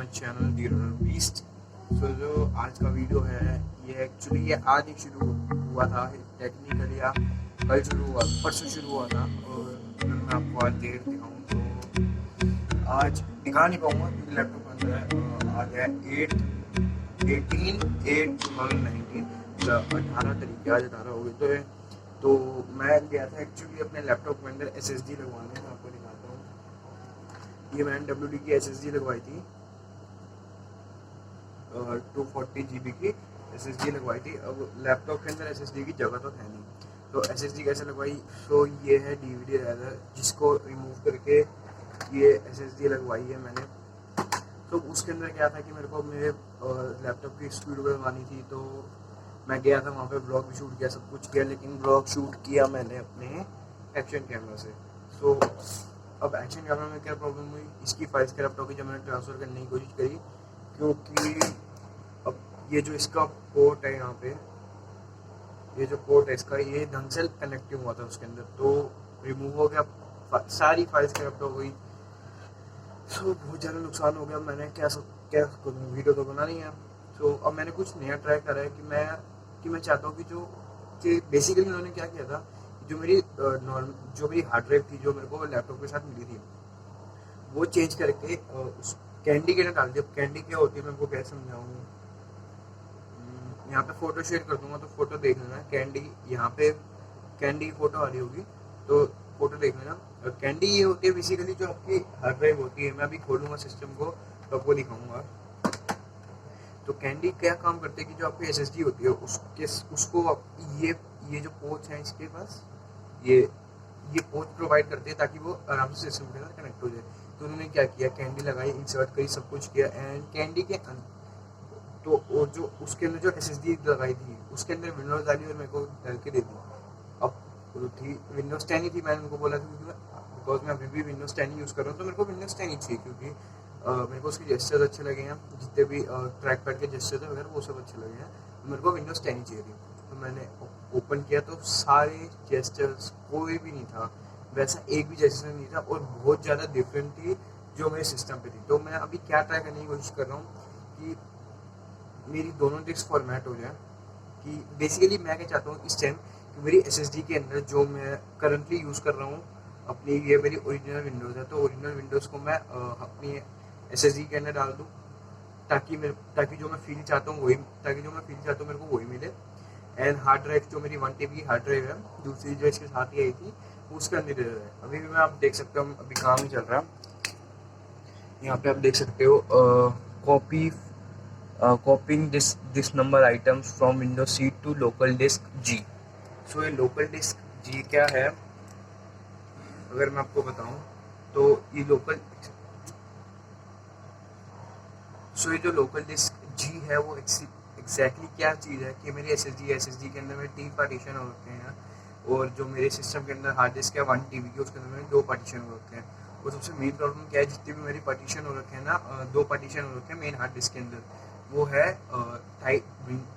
Channel the beast. सो जो आज का वीडियो है ये आज ही शुरू हुआ था टेक्निकली, या कल शुरू हुआ, परसों शुरू हुआ था। और अगर मैं आपको आज डेट दिखाऊँ तो आज दिखा नहीं पाऊँगा क्योंकि लैपटॉप के अंदर है। आज है 8/8/2019, 18 तारीख, आज 18 हो गए। तो मैं गया था एक्चुअली अपने लैपटॉप के अंदर SSD लगवाने। मैं आपको दिखाता हूँ, ये मैंने WD की SSD लगवाई थी, 240 GB की SSD लगवाई थी। अब लैपटॉप के अंदर SSD की जगह तो है नहीं, तो SSD कैसे लगवाई। तो ये है DVD राइडर, जिसको रिमूव करके ये SSD लगवाई है मैंने। तो उसके अंदर क्या था कि मेरे को मेरे लैपटॉप की स्पीड बढ़वानी थी, तो मैं गया था वहाँ पे, ब्लॉग भी शूट किया, सब कुछ किया, लेकिन ब्लॉग शूट किया मैंने अपने एक्शन कैमरा से। तो अब एक्शन कैमरा में क्या प्रॉब्लम हुई, इसकी फाइल्स करप्ट होगी जब मैंने ट्रांसफ़र करने की कोशिश करी, क्योंकि अब ये जो इसका पोर्ट है यहाँ पे, ये जो पोर्ट है इसका, ये ढंग से कनेक्टिव हुआ था उसके अंदर, तो रिमूव हो गया, सारी फाइल्स करप्ट हो गई। सो बहुत ज़्यादा नुकसान हो गया। मैंने क्या करूँ, वीडियो तो बनानी है। सो अब मैंने कुछ नया ट्राई करा है कि मैं चाहता हूँ कि बेसिकली उन्होंने क्या किया था, जो मेरी हार्ड ड्राइव थी, जो मेरे को लैपटॉप के साथ मिली थी, वो चेंज करके उस कैंडी के अंदर डाल दिया। कैंडी क्या होती है मैं आपको कैसे समझाऊँ, यहाँ पे फोटो शेयर कर दूंगा तो फोटो देख लेना। कैंडी, यहाँ पे कैंडी की फोटो आ रही होगी, तो फोटो देख लेना। कैंडी ये होती है बेसिकली जो आपकी हार्ड ड्राइव होती है। मैं अभी खोलूंगा सिस्टम को तो आपको दिखाऊंगा। तो कैंडी क्या काम करते हैं कि जो आपकी SSD होती है उसको ये जो पोर्ट्स हैं इसके पास, ये ये पोर्ट प्रोवाइड करते हैं ताकि वो आराम से सिस्टम के साथ कनेक्ट हो जाए। तो उन्होंने क्या किया, कैंडी लगाई, इंसर्ट करी, सब कुछ किया, एंड कैंडी के तो वो जो उसके अंदर जो SSD लगाई थी उसके अंदर विंडोज डाली और मेरे को डाल के दे दी। अब वो थी विंडोज 10 ही थी। मैंने उनको बोला था क्योंकि बिकॉज मैं अभी भी विंडोज 10 यूज़ कर रहा हूँ, तो मेरे को विंडोज 10 ही चाहिए, क्योंकि मेरे को उसके जेस्चर्स अच्छे लगे हैं, जितने भी ट्रैक पैड के जेस्चर्स है वगैरह वो सब अच्छे लगे हैं, तो मेरे को विंडोज 10 ही चाहिए थी। तो मैंने ओपन किया तो सारे जेस्चर्स कोई भी नहीं था, वैसा एक भी जेस्चर नहीं था, और बहुत ज़्यादा डिफरेंट थी जो मेरे सिस्टम पे थी। तो मैं अभी क्या ट्राई करने की कोशिश कर रहा हूँ कि मेरी दोनों डिस्क फॉर्मेट हो जाए। कि बेसिकली मैं क्या चाहता हूँ इस टाइम कि मेरी SSD के अंदर जो मैं करंटली यूज़ कर रहा हूँ अपनी, ये मेरी ओरिजिनल विंडोज़ है, तो ओरिजिनल विंडोज़ को मैं अपनी SSD के अंदर डाल दूँ, ताकि जो मैं फील चाहता हूँ मेरे को वही मिले। एंड हार्ड ड्राइव जो मेरी 1 TB की हार्ड ड्राइव है, दूसरी जो इसके साथ ही आई थी, उसके अंदर है। अभी भी मैं, आप देख सकते हो, अभी काम ही चल रहा है। यहाँ पे आप देख सकते हो, copy copying this number items from window C to local disk G। सो ये लोकल डिस्क G क्या है, अगर मैं आपको बताऊं तो ये जो लोकल डिस्क G है वो एग्जैक्टली क्या चीज़ है कि मेरी SSD के अंदर मेरे 3 पार्टीशन हो रखे हैं, और जो मेरे सिस्टम के अंदर हार्ड डिस्क है 1 TB की, उसके अंदर मेरे 2 पार्टीशन हो रखे हैं। और सबसे मेन प्रॉब्लम क्या है, जितने भी मेरी पार्टीशन हो रखे हैं ना, 2 पार्टीशन हो रखे हैं मेन हार्ड डिस्क के अंदर, वो है टाइप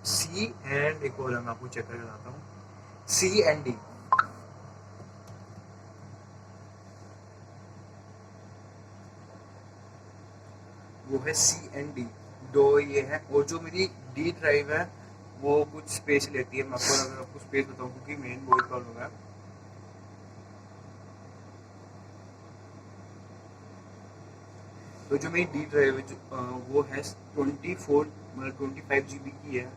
C एंड एक और, मैं आपको चेक करके बताता हूँ, C and D। वो है C and D, दो ये है। और जो मेरी D ड्राइव है वो कुछ स्पेस लेती है। मैं आपको अगर आपको स्पेस बताऊँ, क्योंकि मेन वही प्रॉब्लम है। तो जो मेरी D ड्राइव है वो है 25 GB की है,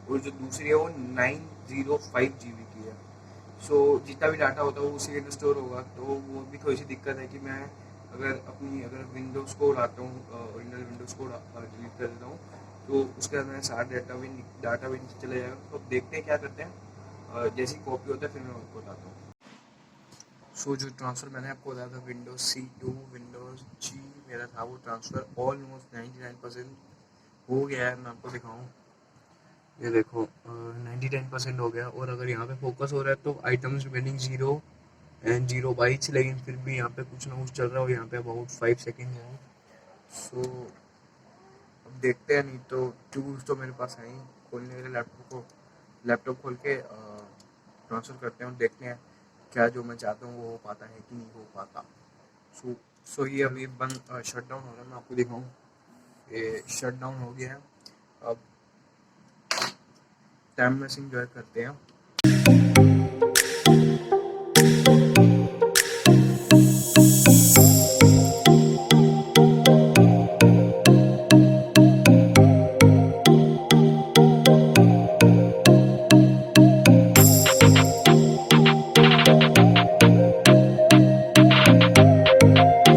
और जो दूसरी है वो 905 GB की है। सो जितना भी डाटा होता है वो उसी के अंदर स्टोर होगा, तो वो भी थोड़ी सी दिक्कत है कि मैं अगर विंडोज़ को उड़ाता हूँ, ओरिजिनल विंडोज़ को डिलीट कर देता हूँ, तो उसके अंदर सारा डाटा भी नीचे चला जाएगा। तो अब देखते हैं क्या करते हैं, जैसी कॉपी होता है फिर मैं आपको बताता हूँ। सो जो ट्रांसफ़र मैंने आपको बताया था windows C to windows G मेरा था, वो ट्रांसफ़र ऑलमोस्ट 99% हो गया है। मैं आपको दिखाऊँ, ये देखो 99% हो गया। और अगर यहाँ पे फोकस हो रहा है तो आइटम्स रिमेनिंग 0 and 0 bytes, लेकिन फिर भी यहाँ पे कुछ ना कुछ चल रहा है, और यहाँ पे अबाउट 5 सेकेंड है। सो अब देखते हैं, नहीं तो टूल्स तो मेरे पास है ही खोलने के लिए। लैपटॉप खोल के ट्रांसफ़र करते हैं और देखते हैं क्या जो मैं चाहता हूँ वो हो पाता है कि नहीं हो पाता। सो ये अभी बंद शट डाउन हो रहा है, मैं आपको दिखाऊँ, ये शट डाउन हो गया है। अब टाइम मैसिंग इंजॉय करते हैं।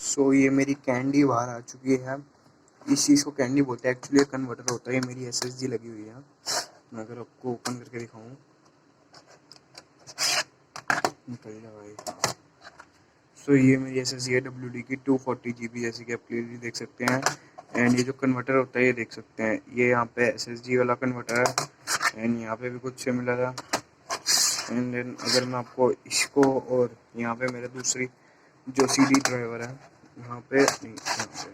सो ये मेरी कैंडी बाहर आ चुकी है। इस चीज़ को कैंडी बोलते हैं, एक्चुअली कन्वर्टर होता है। ये मेरी एसएसडी लगी हुई है। मैं अगर आपको ओपन करके दिखाऊं, निकल जाए भाई। सो ये मेरी एसएसडी है WD की 240 GB, जैसे कि आप क्लियरली देख सकते हैं। एंड ये जो कन्वर्टर होता है ये देख सकते हैं, ये यहाँ पे एसएसडी वाला कन्वर्टर है। एंड यहाँ पे भी कुछ सिमिलर है। एंड देन अगर मैं आपको इसको और यहाँ पे मेरा दूसरी जो CD ड्राइवर है, यहाँ पे नहीं, यहाँ पे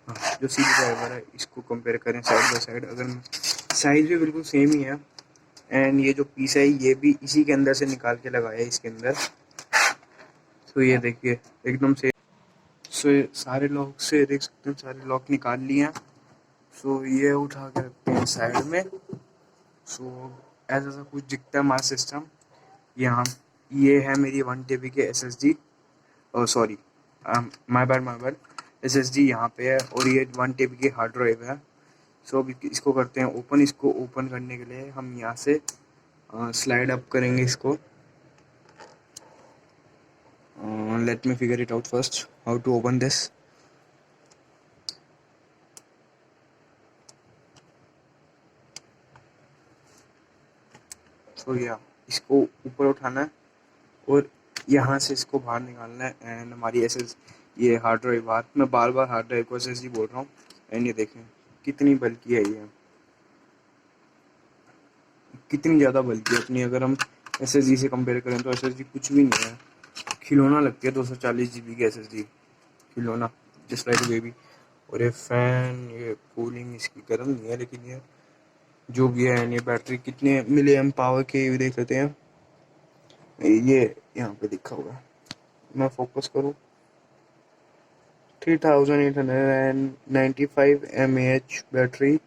हाँ, जो CD ड्राइवर है इसको कंपेयर करें साइड बाय साइड, अगर साइज भी बिल्कुल सेम ही है। एंड ये जो पीस है ये भी इसी के अंदर से निकाल के लगाया है इसके अंदर। तो ये देखिए एकदम से। सो ये सारे लॉक से देख सकते हैं, सारे लॉक निकाल लिए हैं। सो ये उठा के रखते हैं साइड में। सो ऐसा कुछ दिखता है हमारा सिस्टम। यहाँ ये है मेरी 1 TB के SSD, sorry my bad SSD यहाँ पे है, और ये 1 TB की हार्ड ड्राइव है। सो अभी इसको करते हैं ओपन। इसको ओपन करने के लिए हम यहाँ से स्लाइड अप करेंगे इसको। Let me figure it out first how to open this. So या इसको ऊपर उठाना है और यहाँ से इसको बाहर निकालना है। एंड हमारी एसएस ये हार्ड ड्राइव बाहर, मैं बार बार हार्ड ड्राइव को SSD बोल रहा हूँ। एंड ये देखें कितनी बल्कि है, ये कितनी ज़्यादा बल्कि है अपनी। अगर हम SSD से कंपेयर करें तो SSD कुछ भी नहीं है, खिलौना लगती है 240 GB की SSD, खिलौना, जस्ट लाइक बेबी। और ये फैन, ये कूलिंग इसकी गर्म नहीं है, लेकिन ये जो भी है। ये बैटरी कितने मिली एम पावर के ये देख लेते हैं। ये यहाँ पे लिखा हुआ है, मैं फोकस करूँ, 3895 mAh battery,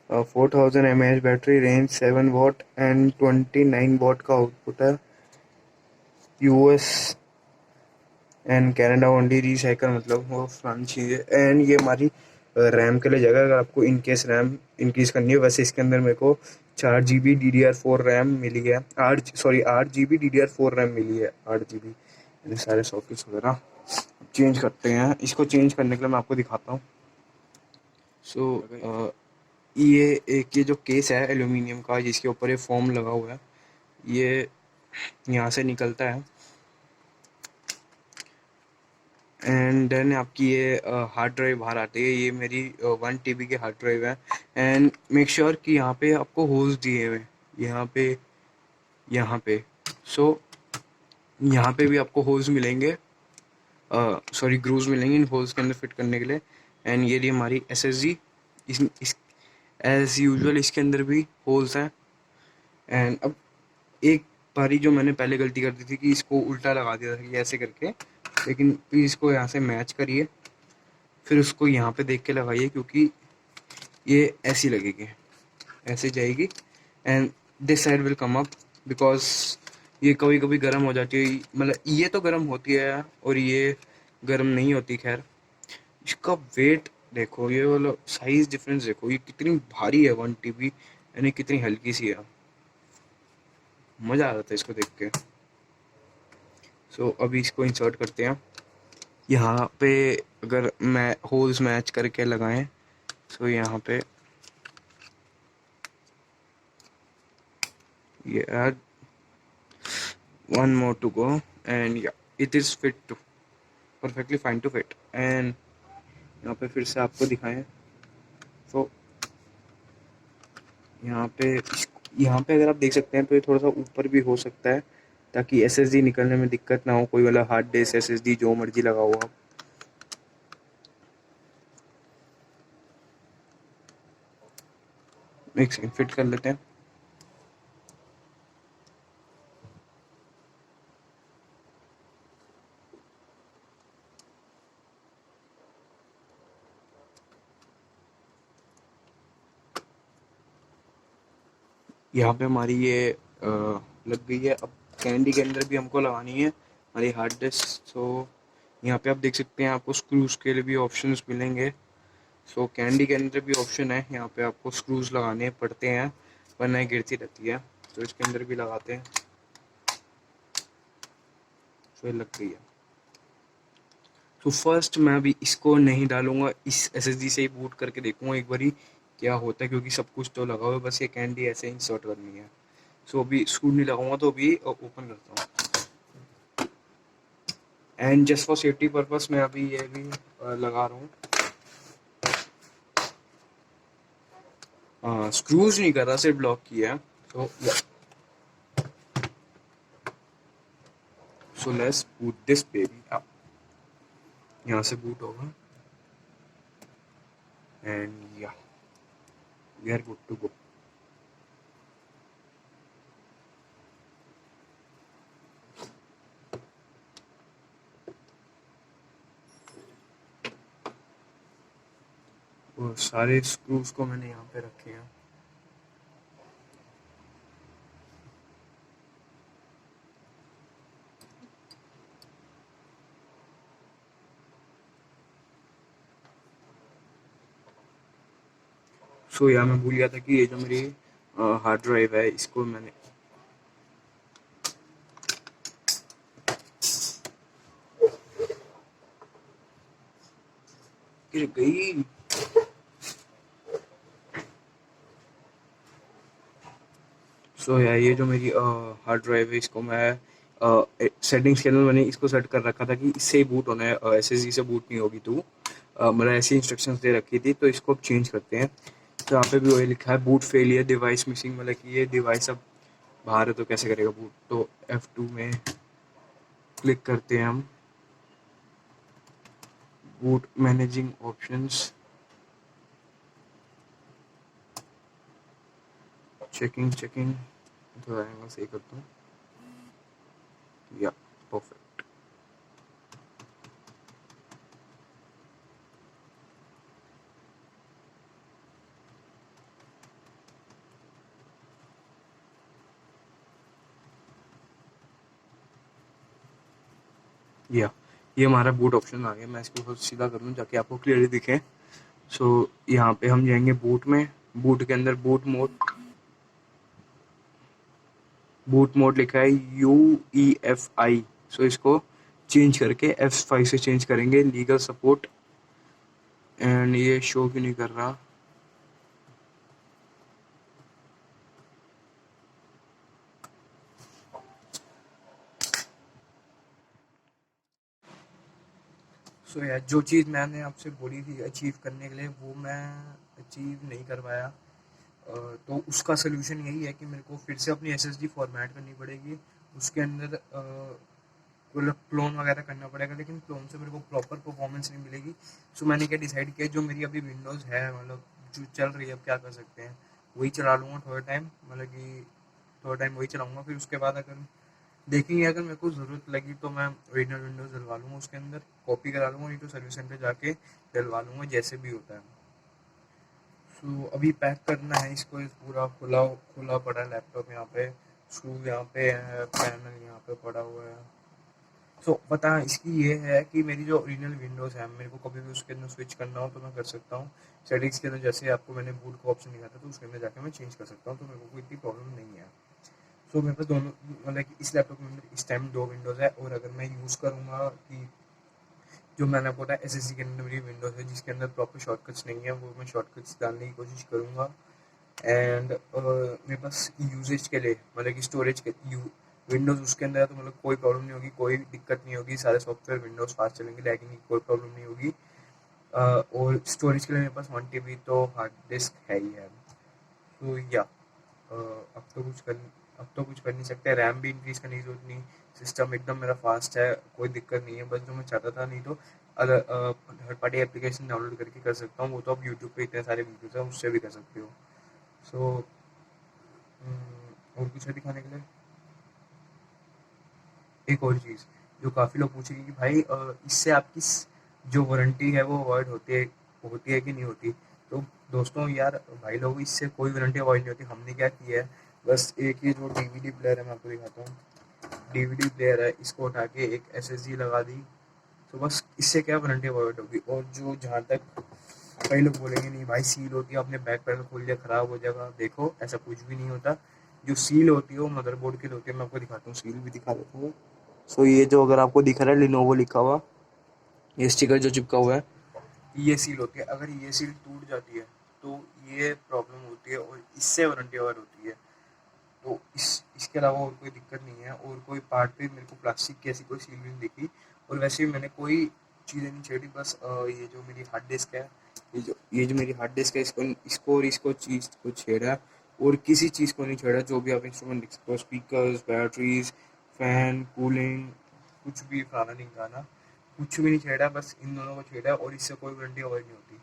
4000 mAh battery, range 7 watt and 29 watt का आउटपुट है। US and Canada only, recycle मतलब वो फलानी चीज़ है। एंड ये हमारी रैम के लिए जगह, अगर आपको इन केस रैम इंक्रीज़ करनी है। वैसे इसके अंदर मेरे को 4 GB DDR4 रैम मिली है, 8 GB DDR4 रैम मिली है, 8 GB। सारे सॉकेट्स वगैरह चेंज करते हैं। इसको चेंज करने के लिए मैं आपको दिखाता हूँ। सो ये एक ये जो केस है एल्यूमिनियम का, जिसके ऊपर ये फोम लगा हुआ है, ये यहाँ से निकलता है। एंड देन आपकी ये हार्ड ड्राइव बाहर आती है। ये मेरी 1 TB की हार्ड ड्राइव है। एंड मेक श्योर कि यहाँ पे आपको होल्स दिए हुए, यहाँ पे सो यहाँ पे भी आपको होल्स मिलेंगे, सॉरी ग्रूव्स मिलेंगे इन होल्स के अंदर फिट करने के लिए। एंड ये रही हमारी SSD, इस एज यूजुअल इसके अंदर भी होल्स हैं। एंड अब एक बारी जो मैंने पहले गलती कर दी थी कि इसको उल्टा लगा दिया था, कि ऐसे करके, लेकिन प्लीज़ इसको यहाँ से मैच करिए, फिर उसको यहाँ पे देख के लगाइए, क्योंकि ये ऐसी लगेगी, ऐसे जाएगी। And this side will come up, because ये कभी कभी गर्म हो जाती है। मतलब ये तो गर्म होती है और ये गर्म नहीं होती। खैर इसका वेट देखो, ये वाला साइज डिफरेंस देखो, ये कितनी भारी है 1 TB, यानी कितनी हल्की सी है। मज़ा आ जाता है इसको देख के। सो अभी इसको इंसर्ट करते हैं यहाँ पे। अगर मैं होल्स मैच करके लगाएं, सो यहाँ पे ये add 1 more to go, and yeah, it is fit to perfectly fine to fit। and यहाँ पे फिर से आपको दिखाएं, तो यहाँ पे अगर आप देख सकते हैं तो ये थोड़ा सा ऊपर भी हो सकता है, ताकि SSD निकलने में दिक्कत ना हो। कोई वाला हार्ड डिस्क SSD जो मर्जी लगा हुआ, एक सेकंड फिट कर लेते हैं। यहाँ पे हमारी ये लग गई है। अब कैंडी के अंदर भी हमको लगानी है हमारी हार्ड डिस्क। सो यहाँ पे आप देख सकते हैं आपको स्क्रूज के लिए भी ऑप्शंस मिलेंगे। सो कैंडी के अंदर भी ऑप्शन है, यहाँ पे आपको स्क्रूज लगाने पड़ते हैं वरना ये गिरती रहती है। तो इसके अंदर भी लगाते हैं। सो ये लग गई है। तो फर्स्ट मैं अभी इसको नहीं डालूंगा, इस एसएसडी से ही बूट करके देखूंगा एक बारी क्या होता है, क्योंकि सब कुछ तो लगा हुआ है, बस ये कैंडी ऐसे ही इंसर्ट करनी है। सो अभी स्क्रू नहीं लगाऊंगा, तो अभी ओपन करता हूँ। And just for safety purpose मैं अभी ये भी लगा रहा हूँ। स्क्रूज नहीं कर रहा, सिर्फ ब्लॉक किया है। So let's boot this baby up. यहाँ से बूट होगा and yeah we are good to go. वो सारे स्क्रूज को मैंने यहाँ पे रखे हैं। सो यहाँ मैं भूल गया था कि ये जो मेरी हार्ड ड्राइव है इसको मैंने गिर गई। सो यार ये जो मेरी हार्ड ड्राइव है इसको मैं सेटिंग्स के अंदर मैंने इसको सेट कर रखा था कि इससे ही बूट होना है, एसएसडी से बूट नहीं होगी। तो मतलब ऐसी इंस्ट्रक्शंस दे रखी थी, तो इसको अब चेंज करते हैं। तो यहाँ पे भी वही लिखा है बूट फेलियर डिवाइस मिसिंग, मतलब कि ये डिवाइस अब बाहर है तो कैसे करेगा बूट। तो F2 में क्लिक करते हैं हम, बूट मैनेजिंग ऑप्शंस, चेकिंग तो आएगा, सही करता हूँ या परफेक्ट। या ये हमारा बूट ऑप्शन आ गया। मैं इसको बहुत सीधा कर लूँ ताकि आपको क्लियरली दिखे। सो यहाँ पे हम जाएंगे बूट में, बूट के अंदर बूट मोड लिखा है UEFI। सो इसको चेंज करके F5 से चेंज करेंगे, लीगल सपोर्ट। एंड ये शो क्यों नहीं कर रहा। सो यार जो चीज़ मैंने आपसे बोली थी अचीव करने के लिए, वो मैं अचीव नहीं कर पाया। तो उसका सोल्यूशन यही है कि मेरे को फिर से अपनी एसएसडी फॉर्मेट करनी पड़ेगी, उसके अंदर मतलब क्लोन वगैरह करना पड़ेगा, लेकिन क्लोन से मेरे को प्रॉपर परफॉर्मेंस नहीं मिलेगी। सो मैंने क्या डिसाइड किया, जो मेरी अभी विंडोज़ है मतलब जो चल रही है, अब क्या कर सकते हैं, वही चला लूँगा थोड़ा टाइम, मतलब कि थोड़ा टाइम वही चलाऊँगा। फिर उसके बाद अगर देखेंगे, अगर मेरे को ज़रूरत लगी तो मैं ओरिजिनल विंडोज़ डलवा लूँगा, उसके अंदर कॉपी करा लूँगा, नहीं तो सर्विस सेंटर जाके डलवा लूँगा, जैसे भी होता है। सो अभी पैक करना है इसको, इस पूरा खुला खुला पड़ा है लैपटॉप यहाँ पे, स्क्रू यहाँ पे है, पैनल यहाँ पे पड़ा हुआ है। सो पता इसकी ये है कि मेरी जो ओरिजिनल विंडोज़ है, मेरे को कभी भी उसके अंदर स्विच करना हो तो मैं कर सकता हूँ। सेटिंग्स के अंदर जैसे आपको मैंने बूट का ऑप्शन दिया था, तो उसके अंदर जाके मैं चेंज कर सकता हूँ, तो मेरे को कोई इतनी प्रॉब्लम नहीं है। सो मेरे पास दोनों, मतलब कि इस लैपटॉप के अंदर इस टाइम दो विंडोज़ है, और अगर मैं यूज़ करूँगा कि जो मैंने बोला एसएसडी के अंदर मेरी विंडोज़ है जिसके अंदर प्रॉपर शॉर्टकट्स नहीं है, वो मैं शॉर्टकट्स डालने की कोशिश करूँगा। एंड मेरे पास यूजेज के लिए, मतलब कि स्टोरेज के विंडोज़ उसके अंदर है, तो मतलब कोई प्रॉब्लम नहीं होगी, कोई दिक्कत नहीं होगी, सारे सॉफ्टवेयर विंडोज़ फास्ट चलेंगे, लैगिंग की कोई प्रॉब्लम नहीं होगी। और स्टोरेज के लिए मेरे पास 1 TB तो हार्ड डिस्क है ही है। तो या अब तो कुछ कर नहीं सकते, रैम भी इंक्रीज़ करने की ज़रूरत नहीं, सिस्टम एकदम मेरा फास्ट है, कोई दिक्कत नहीं है। बस जो मैं चाहता था, नहीं तो अगर थर्ड पार्टी एप्लीकेशन डाउनलोड करके कर सकता हूँ, वो तो अब यूट्यूब पे इतने सारे वीडियोज़ हैं, उससे भी कर सकते हो। सो और कुछ है दिखाने के लिए। एक और चीज़ जो काफ़ी लोग पूछेंगे कि भाई इससे आपकी जो वारंटी है वो अवॉइड होती है कि नहीं होती। तो दोस्तों यार, भाई लोग, इससे कोई वारंटी अवॉइड नहीं होती। हमने क्या किया है, बस एक ये जो डीवीडी प्लेयर है मैं आपको दिखाता हूँ। डीवीडी प्लेयर है, इसको उठा के एक एसएसडी लगा दी, तो बस इससे क्या वारंटी अवॉइड होगी। और जो जहाँ तक कई लोग बोलेंगे नहीं भाई सील होती है, अपने बैक पैनल खोल लिया ख़राब हो जाएगा, देखो ऐसा कुछ भी नहीं होता। जो सील होती है वो मदरबोर्ड के लिए होती है, मैं आपको दिखाता हूँ, सील भी दिखा देता हूँ। सो ये जो अगर आपको दिख रहा है लिनोवो लिखा हुआ, ये स्टिकर जो चिपका हुआ है, ये सील होती है। अगर ये सील टूट जाती है तो ये प्रॉब्लम होती है और इससे वारंटी अवॉइड होती है। तो इसके अलावा और कोई दिक्कत नहीं है। और कोई पार्ट पे मेरे को प्लास्टिक की ऐसी कोई सील भी नहीं दिखी, और वैसे भी मैंने कोई चीज़ें नहीं छेड़ी। बस ये जो मेरी हार्ड डिस्क है, ये जो मेरी हार्ड डिस्क है, इसको और इसको चीज़ को छेड़ा, और किसी चीज़ को नहीं छेड़ा। जो भी आप इंस्ट्रूमेंट देख सकते हो, स्पीकर्स, बैटरीज, फैन, कूलिंग, कुछ भी फलाना ढिमकाना, कुछ भी नहीं छेड़ा, बस इन दोनों को छेड़ा, और इससे कोई वारंटी अवॉइड नहीं होती।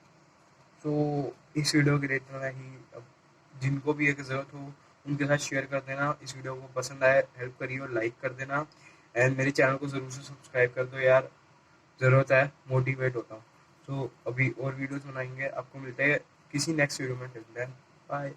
तो इस वीडियो के लिए इतना ही। अब जिनको भी एक ज़रूरत हो उनके साथ शेयर कर देना। इस वीडियो को पसंद आए हेल्प करिए और लाइक कर देना, एंड मेरे चैनल को ज़रूर से सब्सक्राइब कर दो यार, ज़रूरत है, मोटिवेट होता हूँ। तो अभी और वीडियोस बनाएंगे, आपको मिलते हैं किसी नेक्स्ट वीडियो में। Till then bye.